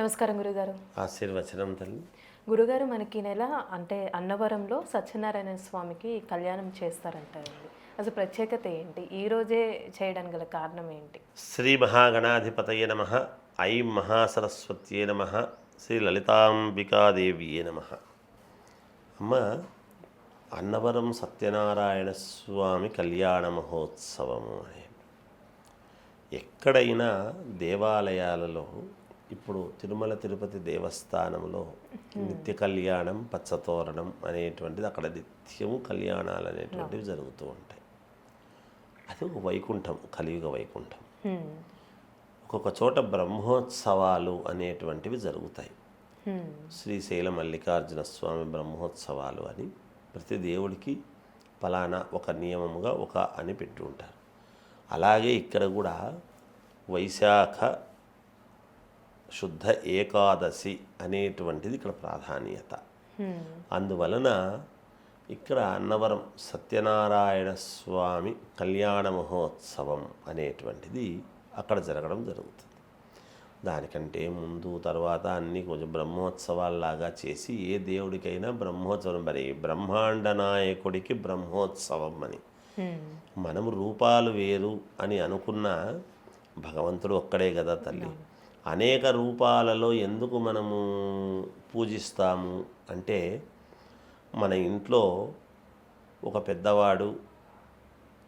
నమస్కారం గురుగారు. ఆశీర్వచనం తల్లి. గురుగారు మనకి ఈ నెల అంటే అన్నవరంలో సత్యనారాయణ స్వామికి కళ్యాణం చేస్తారంటారండి. అసలు ప్రత్యేకత ఏంటి? ఈ రోజే చేయడానికి గల కారణం ఏంటి? శ్రీ మహాగణాధిపతయే నమః. ఐం మహాసరస్వత్యే నమః. శ్రీ లలితాంబికాదేవియే నమః. అమ్మ, అన్నవరం సత్యనారాయణ స్వామి కళ్యాణ మహోత్సవము అని ఎక్కడైనా దేవాలయాలలో ఇప్పుడు తిరుమల తిరుపతి దేవస్థానంలో నిత్య కళ్యాణం పచ్చతోరణం అనేటువంటిది అక్కడ నిత్యము కళ్యాణాలు అనేటువంటివి జరుగుతూ ఉంటాయి. అది ఒక వైకుంఠం, కలియుగ వైకుంఠం. ఒక్కొక్క చోట బ్రహ్మోత్సవాలు అనేటువంటివి జరుగుతాయి. శ్రీశైల మల్లికార్జున స్వామి బ్రహ్మోత్సవాలు అని ప్రతి దేవుడికి ఫలానా ఒక నియమముగా ఒక అని పెట్టి ఉంటారు. అలాగే ఇక్కడ కూడా వైశాఖ శుద్ధ ఏకాదశి అనేటువంటిది ఇక్కడ ప్రాధాన్యత. అందువలన ఇక్కడ అన్నవరం సత్యనారాయణ స్వామి కళ్యాణ మహోత్సవం అనేటువంటిది అక్కడ జరగడం జరుగుతుంది. దానికంటే ముందు తర్వాత అన్నీ కొంచెం బ్రహ్మోత్సవాల్లాగా చేసి ఏ దేవుడికైనా బ్రహ్మోత్సవం మరి బ్రహ్మాండ నాయకుడికి బ్రహ్మోత్సవం అని మనం రూపాలు వేరు అని అనుకున్న భగవంతుడు ఒక్కడే కదా తల్లి. అనేక రూపాలలో ఎందుకు మనము పూజిస్తాము అంటే మన ఇంట్లో ఒక పెద్దవాడు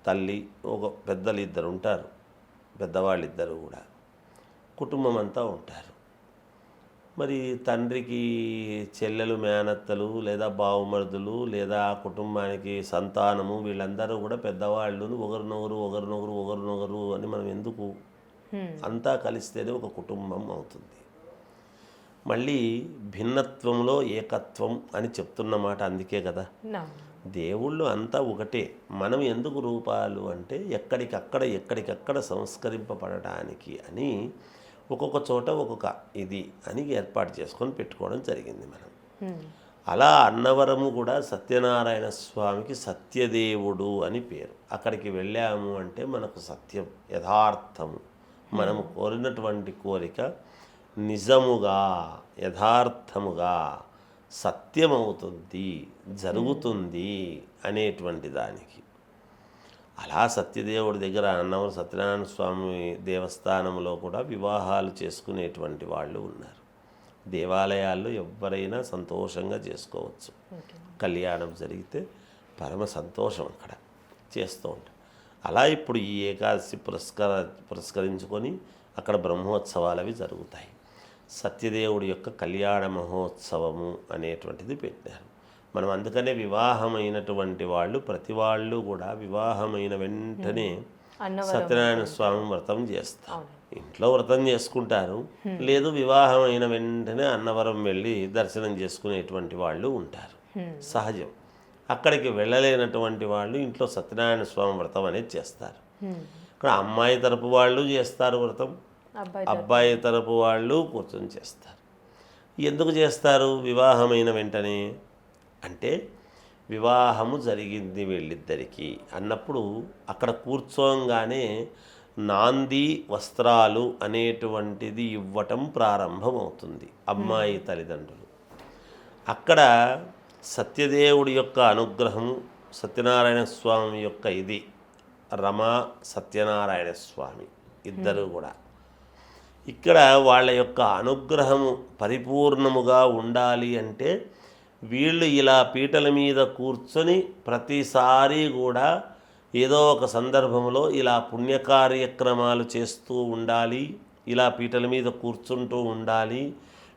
తల్లి ఒక పెద్దలు ఇద్దరు ఉంటారు, పెద్దవాళ్ళు ఇద్దరు కూడా కుటుంబం అంతా ఉంటారు. మరి తండ్రికి చెల్లెలు మేనత్తలు లేదా బావుమరుదులు లేదా ఆ కుటుంబానికి సంతానము వీళ్ళందరూ కూడా పెద్దవాళ్ళు ఒకరినొకరు అని మనం ఎందుకు అంతా కలిస్తేనే ఒక కుటుంబం అవుతుంది. మళ్ళీ భిన్నత్వంలో ఏకత్వం అని చెప్తున్నమాట అందుకే కదా. దేవుళ్ళు అంతా ఒకటే, మనం ఎందుకు రూపాలు అంటే ఎక్కడికక్కడ సంస్కరింపబడటానికి అని ఒక్కొక్క చోట ఒక్కొక్క ఇది అని ఏర్పాటు చేసుకొని పెట్టుకోవడం జరిగింది మనం. అలా అన్నవరము కూడా సత్యనారాయణ స్వామికి సత్యదేవుడు అని పేరు. అక్కడికి వెళ్ళాము అంటే మనకు సత్యం యథార్థము, మనము కోరినటువంటి కోరిక నిజముగా యథార్థముగా సత్యమవుతుంది, జరుగుతుంది అనేటువంటి దానికి. అలా సత్యదేవుడి దగ్గర అన్నవరం సత్యనారాయణ స్వామి దేవస్థానంలో కూడా వివాహాలు చేసుకునేటువంటి వాళ్ళు ఉన్నారు. దేవాలయాల్లో ఎవరైనా సంతోషంగా చేసుకోవచ్చు. కళ్యాణం జరిగితే పరమ సంతోషం అక్కడ చేస్తూ ఉంటారు. అలా ఇప్పుడు ఈ ఏకాదశి పురస్కరించుకొని అక్కడ బ్రహ్మోత్సవాలు అవి జరుగుతాయి. సత్యదేవుడి యొక్క కళ్యాణ మహోత్సవము అనేటువంటిది పెట్టారు. మనం అందుకనే వివాహమైనటువంటి వాళ్ళు ప్రతి వాళ్ళు కూడా వివాహమైన వెంటనే సత్యనారాయణ స్వామి వ్రతం చేస్తారు. ఇంట్లో వ్రతం చేసుకుంటారు, లేదు వివాహమైన వెంటనే అన్నవరం వెళ్ళి దర్శనం చేసుకునేటువంటి వాళ్ళు ఉంటారు, సహజం. అక్కడికి వెళ్ళలేనటువంటి వాళ్ళు ఇంట్లో సత్యనారాయణ స్వామి వ్రతం అనేది చేస్తారు. ఇక్కడ అమ్మాయి తరపు వాళ్ళు చేస్తారు వ్రతం, అబ్బాయి తరపు వాళ్ళు కూర్చొని చేస్తారు. ఎందుకు చేస్తారు వివాహమైన వెంటనే అంటే వివాహము జరిగింది వీళ్ళిద్దరికీ అన్నప్పుడు అక్కడ కూర్చోగానే నాంది వస్త్రాలు అనేటువంటిది ఇవ్వటం ప్రారంభమవుతుంది అమ్మాయి తల్లిదండ్రులు. అక్కడ సత్యదేవుడి యొక్క అనుగ్రహము, సత్యనారాయణ స్వామి యొక్క ఇది రమా సత్యనారాయణ స్వామి ఇద్దరు కూడా ఇక్కడ వాళ్ళ యొక్క అనుగ్రహము పరిపూర్ణముగా ఉండాలి అంటే వీళ్ళు ఇలా పీటల మీద కూర్చొని ప్రతిసారి కూడా ఏదో ఒక సందర్భంలో ఇలా పుణ్యకార్యక్రమాలు చేస్తూ ఉండాలి, ఇలా పీటల మీద కూర్చుంటూ ఉండాలి.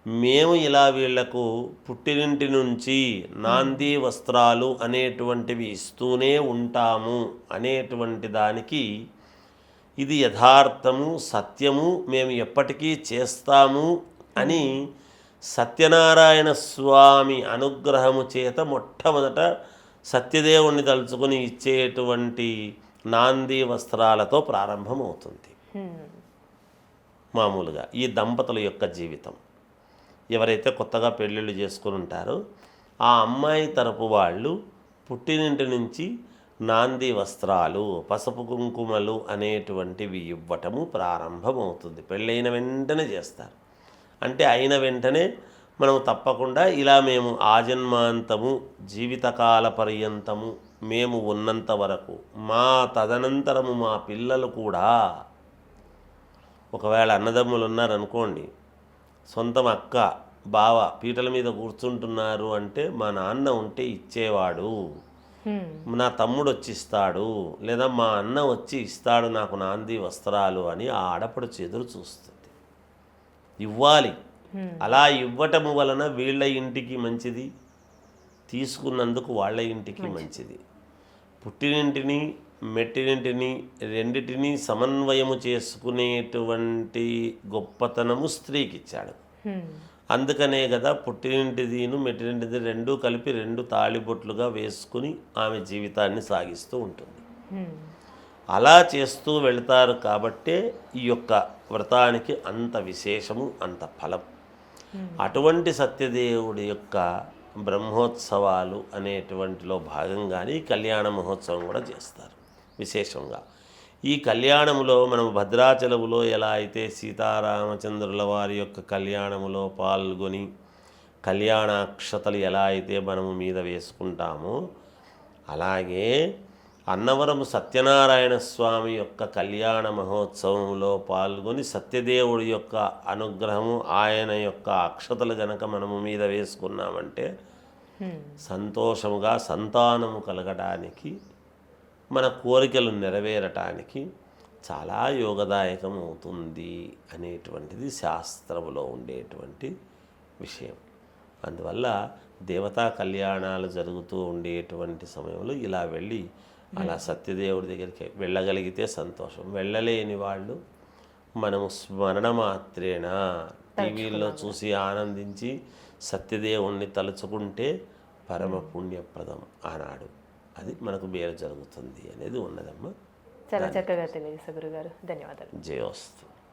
మేము ఇలా వీళ్లకు పుట్టినింటి నుంచి నాంది వస్త్రాలు అనేటువంటివి ఇస్తూనే ఉంటాము అనేటువంటి దానికి ఇది యథార్థము సత్యము, మేము ఎప్పటికీ చేస్తాము అని సత్యనారాయణ స్వామి అనుగ్రహము చేత మొట్టమొదట సత్యదేవుణ్ణి తలుచుకొని ఇచ్చేటువంటి నాంది వస్త్రాలతో ప్రారంభమవుతుంది. మామూలుగా ఈ దంపతుల యొక్క జీవితం ఎవరైతే కొత్తగా పెళ్ళిళ్ళు చేసుకుని ఉంటారో ఆ అమ్మాయి తరపు వాళ్ళు పుట్టినింటి నుంచి నాంది వస్త్రాలు పసుపు కుంకుమలు అనేటువంటివి ఇవ్వటము ప్రారంభమవుతుంది. పెళ్ళైన వెంటనే చేస్తారు. అంటే అయిన వెంటనే మనం తప్పకుండా ఇలా మేము ఆజన్మాంతము జీవితకాల పర్యంతము మేము ఉన్నంత వరకు మా తదనంతరము మా పిల్లలు కూడా, ఒకవేళ అన్నదమ్ములు ఉన్నారనుకోండి, సొంతం అక్క బావ పీటల మీద కూర్చుంటున్నారు అంటే మా నాన్న ఉంటే ఇచ్చేవాడు, నా తమ్ముడు వచ్చి ఇస్తాడు, లేదా మా అన్న వచ్చి ఇస్తాడు నాకు నాంది వస్త్రాలు అని ఆ ఆడపడుచు ఎదురు చూస్తుంది. ఇవ్వాలి. అలా ఇవ్వటము వలన వీళ్ళ ఇంటికి మంచిది, తీసుకున్నందుకు వాళ్ళ ఇంటికి మంచిది. పుట్టినింటిని మెట్టినింటిని రెండిటిని సమన్వయము చేసుకునేటువంటి గొప్పతనము స్త్రీకి ఇచ్చాడు. అందుకనే కదా పుట్టినింటిదిను మెట్టినింటిది రెండూ కలిపి 2 తాళిబొట్లుగా వేసుకుని ఆమె జీవితాన్ని సాగిస్తూ ఉంటుంది. అలా చేస్తూ వెళ్తారు కాబట్టే ఈ యొక్క వ్రతానికి అంత విశేషము, అంత ఫలం. అటువంటి సత్యదేవుడి యొక్క బ్రహ్మోత్సవాలు అనేటువంటిలో భాగంగానే ఈ కళ్యాణ మహోత్సవం కూడా చేస్తారు విశేషంగా. ఈ కళ్యాణములో మనం భద్రాచలములో ఎలా అయితే సీతారామచంద్రుల వారి యొక్క కళ్యాణములో పాల్గొని కళ్యాణాక్షతలు ఎలా అయితే మనము మీద వేసుకుంటామో, అలాగే అన్నవరం సత్యనారాయణ స్వామి యొక్క కళ్యాణ మహోత్సవంలో పాల్గొని సత్యదేవుడి యొక్క అనుగ్రహము, ఆయన యొక్క అక్షతలు గనక మనము మీద వేసుకున్నామంటే సంతోషముగా సంతానము కలగడానికి, మన కోరికలు నెరవేరటానికి చాలా యోగదాయకం అవుతుంది అనేటువంటిది శాస్త్రములో ఉండేటువంటి విషయం. అందువల్ల దేవతా కళ్యాణాలు జరుగుతూ ఉండేటువంటి సమయంలో ఇలా వెళ్ళి అలా సత్యదేవుడి దగ్గరికి వెళ్ళగలిగితే సంతోషం. వెళ్ళలేని వాళ్ళు మనము స్మరణ మాత్రేనా టీవీల్లో చూసి ఆనందించి సత్యదేవుణ్ణి తలుచుకుంటే పరమ పుణ్యప్రదం ఆనాడు అది మనకు మేలు జరుగుతుంది అనేది ఉన్నదమ్మా. చాలా చక్కగా తెలియజేశారు గురుగారు. ధన్యవాదాలు. జయోస్తు.